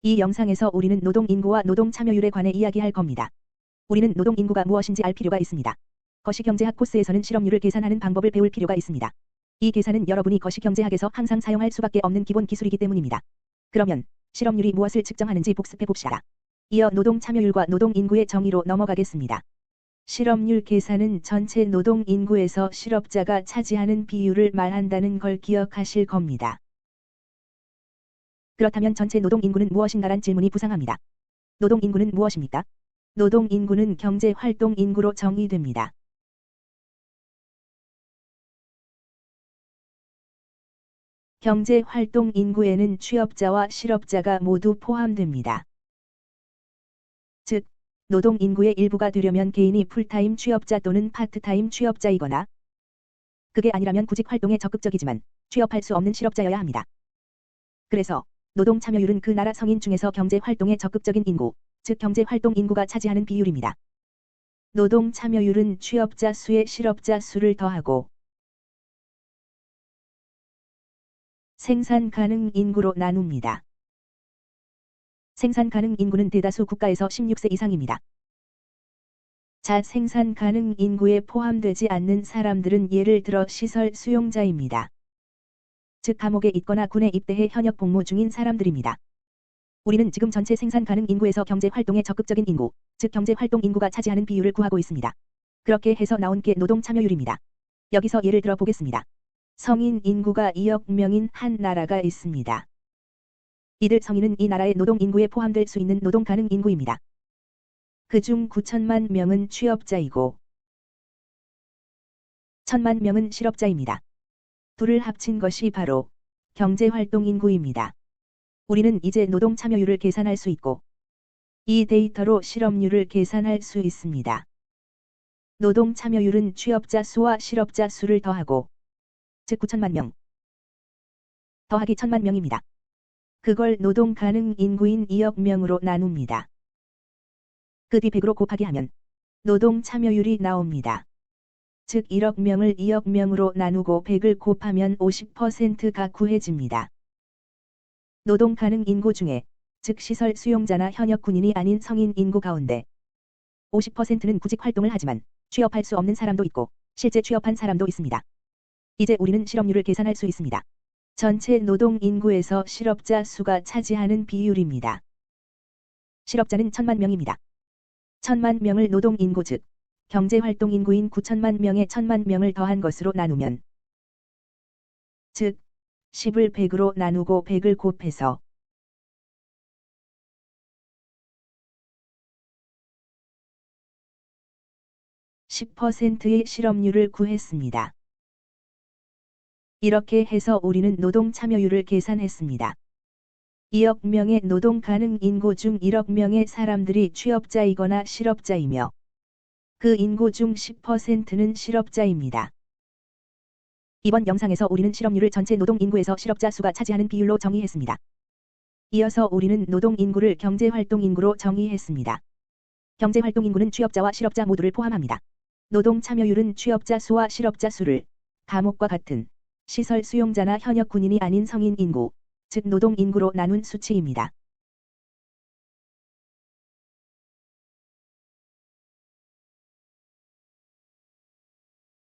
이 영상에서 우리는 노동인구와 노동참여율에 관해 이야기할 겁니다. 우리는 노동인구가 무엇인지 알 필요가 있습니다. 거시경제학 코스에서는 실업률을 계산하는 방법을 배울 필요가 있습니다. 이 계산은 여러분이 거시경제학에서 항상 사용할 수밖에 없는 기본 기술이기 때문입니다. 그러면 실업률이 무엇을 측정하는지 복습해 봅시다. 이어 노동참여율과 노동인구의 정의로 넘어가겠습니다. 실업률 계산은 전체 노동인구에서 실업자가 차지하는 비율을 말한다는 걸 기억하실 겁니다. 그렇다면 전체 노동인구는 무엇인가란 질문이 부상합니다. 노동인구는 무엇입니까? 노동인구는 경제활동인구로 정의됩니다. 경제활동인구에는 취업자와 실업자가 모두 포함됩니다. 즉, 노동인구의 일부가 되려면 개인이 풀타임 취업자 또는 파트타임 취업자이거나 그게 아니라면 구직 활동에 적극적이지만 취업할 수 없는 실업자여야 합니다. 그래서 노동참여율은 그 나라 성인 중에서 경제활동에 적극적인 인구, 즉 경제활동 인구가 차지하는 비율입니다. 노동참여율은 취업자 수에 실업자 수를 더하고 생산 가능 인구로 나눕니다. 생산 가능 인구는 대다수 국가에서 16세 이상입니다. 자, 생산 가능 인구에 포함되지 않는 사람들은 예를 들어 시설 수용자입니다. 즉 감옥에 있거나 군에 입대해 현역 복무 중인 사람들입니다. 우리는 지금 전체 생산 가능 인구에서 경제활동에 적극적인 인구, 즉 경제활동 인구가 차지하는 비율을 구하고 있습니다. 그렇게 해서 나온 게 노동참여율입니다. 여기서 예를 들어 보겠습니다. 성인 인구가 2억 명인 한 나라가 있습니다. 이들 성인은 이 나라의 노동인구에 포함될 수 있는 노동 가능 인구입니다. 그중 9천만 명은 취업자이고 1천만 명은 실업자입니다. 둘을 합친 것이 바로 경제활동 인구입니다. 우리는 이제 노동 참여율을 계산할 수 있고 이 데이터로 실업률을 계산할 수 있습니다. 노동 참여율은 취업자 수와 실업자 수를 더하고 즉 9천만 명 더하기 1천만 명입니다. 그걸 노동 가능 인구인 2억 명으로 나눕니다. 그 뒤 100으로 곱하기 하면 노동 참여율이 나옵니다. 즉 1억 명을 2억 명으로 나누고 100을 곱하면 50%가 구해집니다. 노동 가능 인구 중에 즉 시설 수용자나 현역 군인이 아닌 성인 인구 가운데 50%는 구직 활동을 하지만 취업할 수 없는 사람도 있고 실제 취업한 사람도 있습니다. 이제 우리는 실업률을 계산할 수 있습니다. 전체 노동 인구에서 실업자 수가 차지하는 비율입니다. 실업자는 1천만 명입니다. 1천만 명을 노동 인구 즉 경제활동 인구인 9천만 명에 1천만 명을 더한 것으로 나누면 즉 10을 100으로 나누고 100을 곱해서 10%의 실업률을 구했습니다. 이렇게 해서 우리는 노동 참여율을 계산했습니다. 2억 명의 노동 가능 인구 중 1억 명의 사람들이 취업자이거나 실업자이며 그 인구 중 10%는 실업자입니다. 이번 영상에서 우리는 실업률을 전체 노동 인구에서 실업자 수가 차지하는 비율로 정의했습니다. 이어서 우리는 노동 인구를 경제활동 인구로 정의했습니다. 경제활동 인구는 취업자와 실업자 모두를 포함합니다. 노동 참여율은 취업자 수와 실업자 수를 감옥과 같은 시설 수용자나 현역 군인이 아닌 성인 인구, 즉 노동 인구로 나눈 수치입니다.